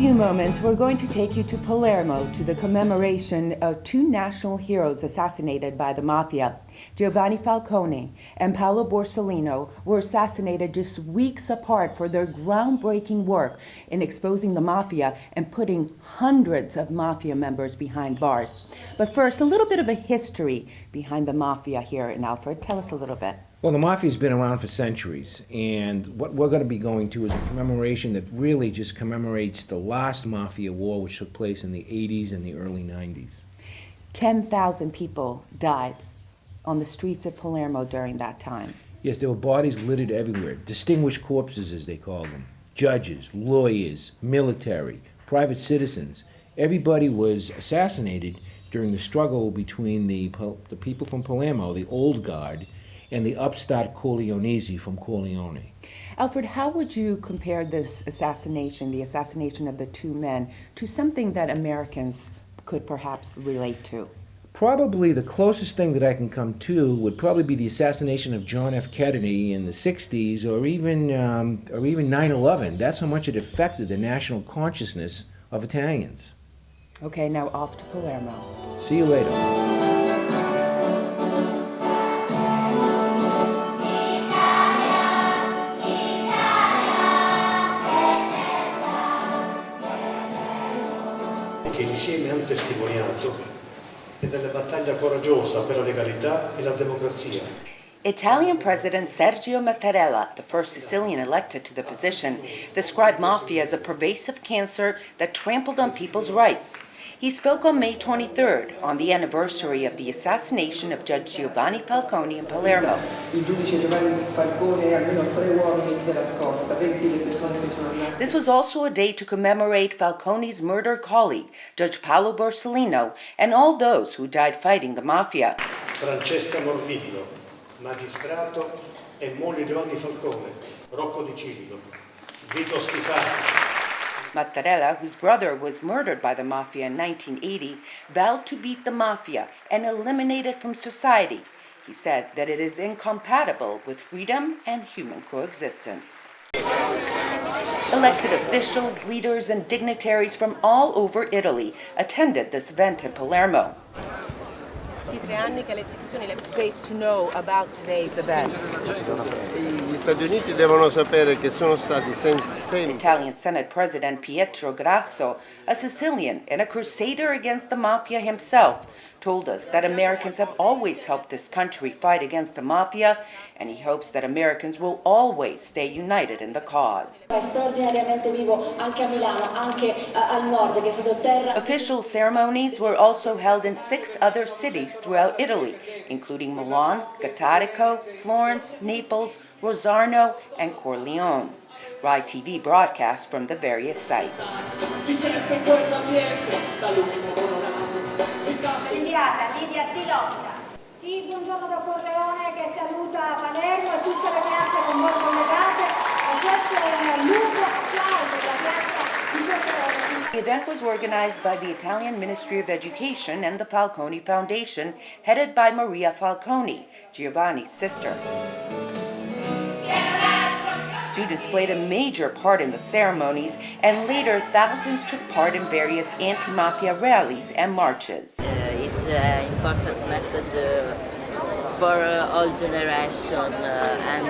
few moments, we're going to take you to Palermo to the commemoration of two national heroes assassinated by the mafia. Giovanni Falcone and Paolo Borsellino were assassinated just weeks apart for their groundbreaking work in exposing the mafia and putting hundreds of mafia members behind bars. But first, a little bit of a history behind the mafia here in Alfred. Tell us a little bit. Well, the mafia's been around for centuries, and what we're going to be going to is a commemoration that really just commemorates the last mafia war, which took place in the 80s and the early 90s. 10,000 people died on the streets of Palermo during that time. Yes, there were bodies littered everywhere, distinguished corpses as they called them, judges, lawyers, military, private citizens. Everybody was assassinated during the struggle between the people from Palermo, the old guard, and the upstart Corleonesi from Corleone. Alfred, how would you compare this assassination, the assassination of the two men, to something that Americans could perhaps relate to? Probably the closest thing that I can come to would probably be the assassination of John F. Kennedy in the 60s, or even 9/11. That's how much it affected the national consciousness of Italians. Okay, now off to Palermo. See you later. Che insieme hanno testimoniato e della battaglia coraggiosa per la legalità e la democrazia. Italian President Sergio Mattarella, the first Sicilian elected to the position, described mafia as a pervasive cancer that trampled on people's rights. He spoke on May 23rd, on the anniversary of the assassination of Judge Giovanni Falcone in Palermo. Il giudice Giovanni Falcone e almeno 3 uomini della scorta, 20 le persone che sono rimaste. This was also a day to commemorate Falcone's murdered colleague, Judge Paolo Borsellino, and all those who died fighting the mafia. Francesca Morvillo, magistrato e moglie Giovanni Falcone, Rocco Di Ciglio, Vito Schifani. Mattarella, whose brother was murdered by the mafia in 1980, vowed to beat the mafia and eliminate it from society. He said that it is incompatible with freedom and human coexistence. Elected officials, leaders, and dignitaries from all over Italy attended this event in Palermo. States to know about today's event. Gli Stati Uniti devono sapere che sono stati sempre. Italian Senate President Pietro, a Sicilian and a crusader against the mafia himself, told us that Americans have always helped this country fight against the mafia, and he hopes that Americans will always stay united in the cause. Official ceremonies were also held in 6 other cities throughout Italy, including Milan, Gattarico, Florence, Naples, Rosarno, and Corleone. Rai TV broadcast from the various sites. Sì, buongiorno da Corleone che saluta Palermo e tutte le piazze con voi collegate. E questo è un lungo applauso della piazza di Corleone. The event was organized by the Italian Ministry of Education and the Falcone Foundation, headed by Maria Falcone, Giovanni's sister. Students played a major part in the ceremonies, and later thousands took part in various anti-mafia rallies and marches. It's an important message for all generation and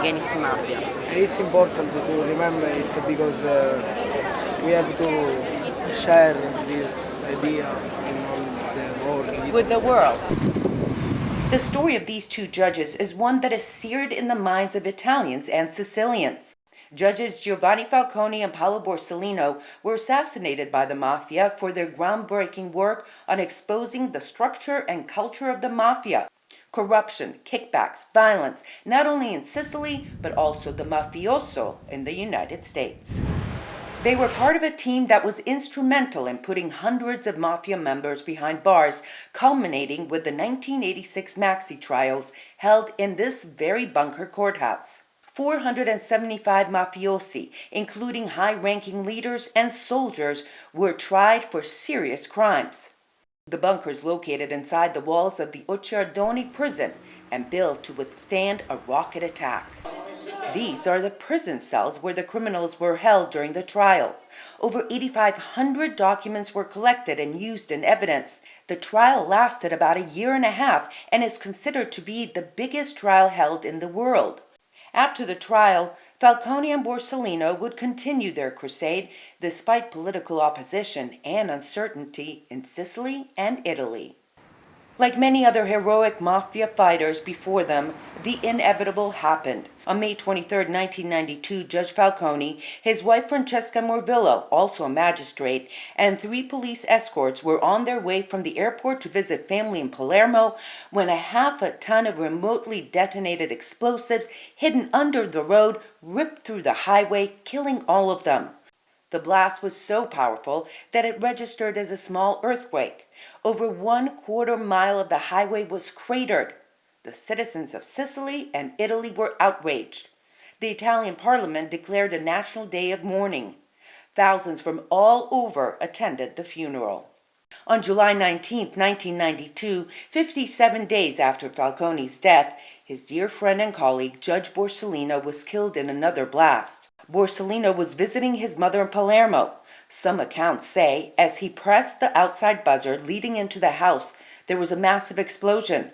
against mafia. It's important to remember it because we have to share this idea in all the world. With the world. The story of these two judges is one that is seared in the minds of Italians and Sicilians. Judges Giovanni Falcone and Paolo Borsellino were assassinated by the mafia for their groundbreaking work on exposing the structure and culture of the mafia. Corruption, kickbacks, violence, not only in Sicily, but also the mafioso in the United States. They were part of a team that was instrumental in putting hundreds of mafia members behind bars, culminating with the 1986 maxi trials held in this very bunker courthouse. 475 mafiosi, including high-ranking leaders and soldiers, were tried for serious crimes. The bunker is located inside the walls of the Orchestra prison and built to withstand a rocket attack. These are the prison cells where the criminals were held during the trial. Over 8,500 documents were collected and used in evidence. The trial lasted about a year and a half and is considered to be the biggest trial held in the world. After the trial, Falcone and Borsellino would continue their crusade despite political opposition and uncertainty in Sicily and Italy. Like many other heroic mafia fighters before them, the inevitable happened. On May 23, 1992, Judge Falcone, his wife Francesca Morvillo, also a magistrate, and 3 police escorts were on their way from the airport to visit family in Palermo when a half a ton of remotely detonated explosives hidden under the road ripped through the highway, killing all of them. The blast was so powerful that it registered as a small earthquake. Over 1/4 mile of the highway was cratered. The citizens of Sicily and Italy were outraged. The Italian parliament declared a national day of mourning. Thousands from all over attended the funeral. On July 19, 1992, 57 days after Falcone's death, his dear friend and colleague Judge Borsellino was killed in another blast. Borsellino was visiting his mother in Palermo. Some accounts say, as he pressed the outside buzzer leading into the house, there was a massive explosion.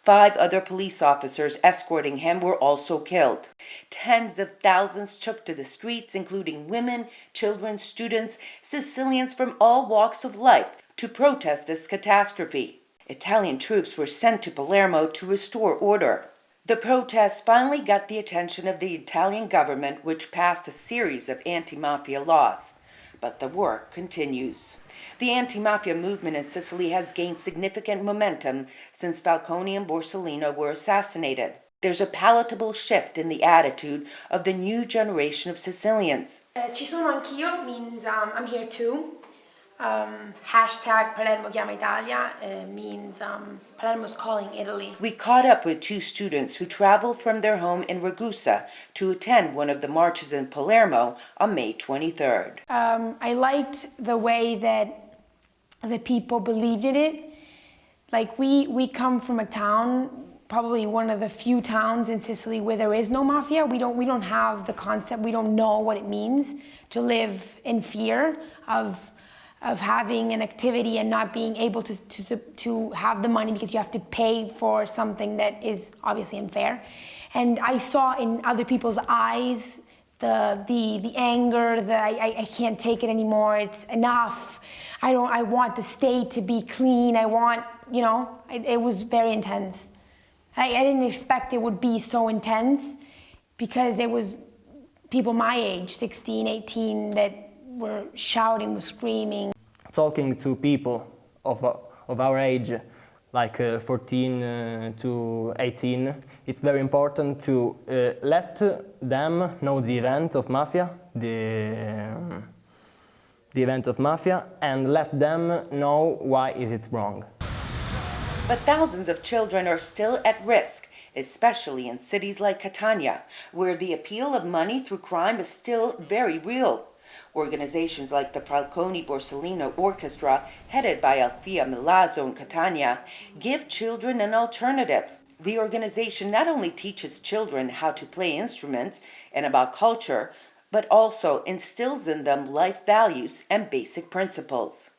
5 other police officers escorting him were also killed. Tens of thousands took to the streets, including women, children, students, Sicilians from all walks of life, to protest this catastrophe. Italian troops were sent to Palermo to restore order. The protests finally got the attention of the Italian government, which passed a series of anti-mafia laws. But the work continues. The anti-mafia movement in Sicily has gained significant momentum since Falcone and Borsellino were assassinated. There's a palatable shift in the attitude of the new generation of Sicilians. Ci sono anch'io means I'm here too. Hashtag Palermo chiama Italia means Palermo's calling Italy. We caught up with 2 students who traveled from their home in Ragusa to attend one of the marches in Palermo on May 23rd. I liked the way that the people believed in it. Like we come from a town, probably one of the few towns in Sicily where there is no mafia. We don't have the concept. We don't know what it means to live in fear of having an activity and not being able to have the money because you have to pay for something that is obviously unfair. And I saw in other people's eyes the anger, I can't take it anymore, it's enough. I want the state to be clean, it was very intense. I didn't expect it would be so intense because it was people my age, 16, 18, that were shouting, were screaming. Talking to people of our age, like 14 to 18, it's very important to let them know the event of mafia, the event of mafia, and let them know why is it wrong. But thousands of children are still at risk, especially in cities like Catania, where the appeal of money through crime is still very real. Organizations like the Falcone Borsellino Orchestra, headed by Alfia Milazzo in Catania, give children an alternative. The organization not only teaches children how to play instruments and about culture, but also instills in them life values and basic principles.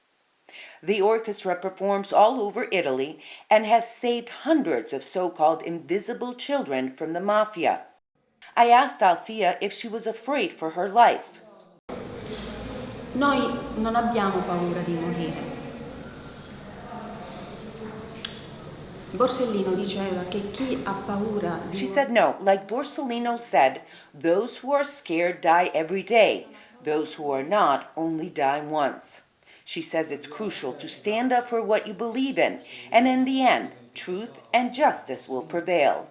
The orchestra performs all over Italy and has saved hundreds of so-called invisible children from the mafia. I asked Alfia if she was afraid for her life. Noi non abbiamo paura di morire. Borsellino diceva che chi ha paura di... She said no, like Borsellino said, those who are scared die every day. Those who are not only die once. She says it's crucial to stand up for what you believe in, and in the end, truth and justice will prevail.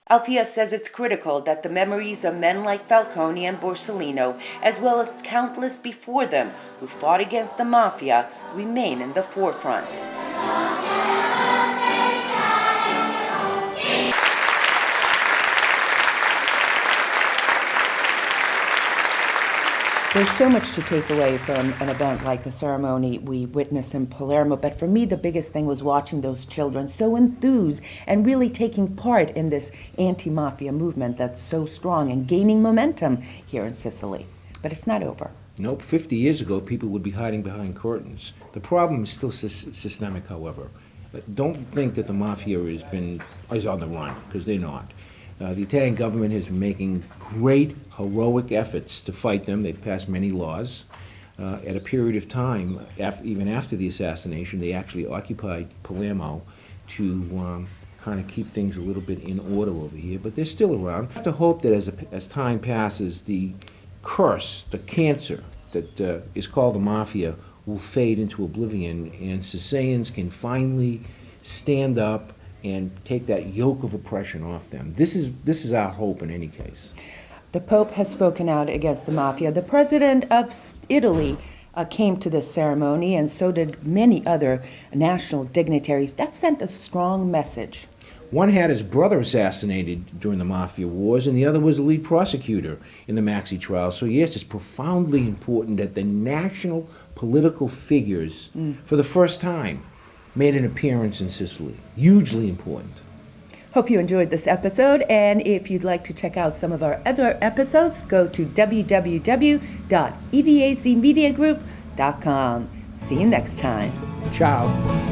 Alfia says it's critical that the memories of men like Falcone and Borsellino, as well as countless before them who fought against the mafia, remain in the forefront. There's so much to take away from an event like the ceremony we witnessed in Palermo, but for me the biggest thing was watching those children so enthused and really taking part in this anti-mafia movement that's so strong and gaining momentum here in Sicily. But it's not over. Nope, 50 years ago, people would be hiding behind curtains. The problem is still systemic, however. But don't think that the mafia is on the run, because they're not. The Italian government has been making great, heroic efforts to fight them. They've passed many laws. At a period of time, even after the assassination, they actually occupied Palermo to kind of keep things a little bit in order over here, but they're still around. I have to hope that as time passes, the curse, the cancer that is called the mafia will fade into oblivion, and Sicilians can finally stand up and take that yoke of oppression off them. This is our hope in any case. The Pope has spoken out against the mafia. The President of Italy came to this ceremony, and so did many other national dignitaries. That sent a strong message. One had his brother assassinated during the mafia wars, and the other was the lead prosecutor in the Maxi trial. So yes, it's profoundly important that the national political figures, for the first time, made an appearance in Sicily. Hugely important. Hope you enjoyed this episode, and if you'd like to check out some of our other episodes, go to www.evazmediagroup.com. See you next time. Ciao.